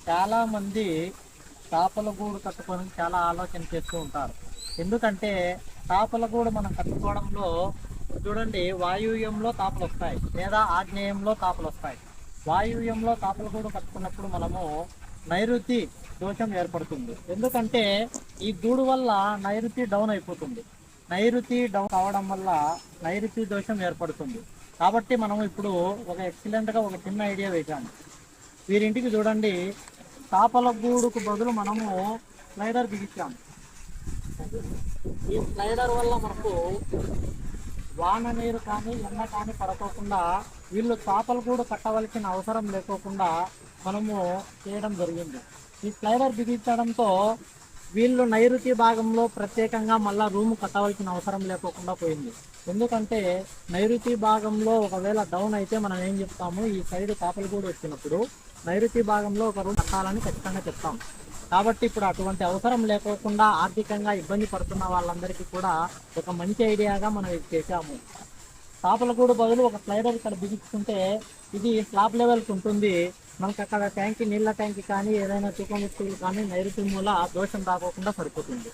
చాలామంది చేపల గూడు కట్టుకొని చాలా ఆలోచన చేస్తూ ఉంటారు. ఎందుకంటే చేపల గూడు మనం కట్టుకోవడంలో చూడండి, వాయువ్యంలో తాపలు వస్తాయి లేదా ఆగ్నేయంలో తాపలు వస్తాయి. వాయువ్యంలో తాపల గూడు కట్టుకున్నప్పుడు మనము నైరుతి దోషం ఏర్పడుతుంది. ఎందుకంటే ఈ గూడు వల్ల నైరుతి డౌన్ అయిపోతుంది. నైరుతి డౌన్ అవడం వల్ల నైరుతి దోషం ఏర్పడుతుంది. కాబట్టి మనం ఇప్పుడు ఒక ఎక్సలెంట్గా ఒక చిన్న ఐడియా వేసాము. వీరింటికి చూడండి, చేపల గూడుకు బదులు మనము స్లైడర్ బిగించాము. ఈ స్లైడర్ వల్ల మనకు వాన నీరు కానీ ఎండ కానీ పడుకోకుండా వీళ్ళు చేపల గూడు కట్టవలసిన అవసరం లేకోకుండా మనము చేయడం జరిగింది. ఈ స్లైడర్ బిగించడంతో వీళ్ళు నైరుతి భాగంలో ప్రత్యేకంగా మళ్ళీ రూమ్ కట్టవలసిన అవసరం లేకోకుండా పోయింది. ఎందుకంటే నైరుతి భాగంలో ఒకవేళ డౌన్ అయితే మనం ఏం చెప్తాము, ఈ సైడ్ చేపల గూడు వచ్చినప్పుడు నైరుతి భాగంలో ఒక రూమ్ కట్టాలని ఖచ్చితంగా చెప్తాం. కాబట్టి ఇప్పుడు అటువంటి అవసరం లేకోకుండా ఆర్థికంగా ఇబ్బంది పడుతున్న వాళ్ళందరికీ కూడా ఒక మంచి ఐడియాగా మనం ఇది చేశాము. చేపల గూడు బదులు ఒక స్లైడర్ ఇక్కడ బిగించుకుంటే ఇది స్లాబ్ లెవెల్కి ఉంటుంది. మనకు అక్కడ ట్యాంకి, నీళ్ళ ట్యాంకి కానీ ఏదైనా తూకం వస్తువులు కానీ నైరుతి మూల దోషం రాకోకుండా సరిపోతుంది.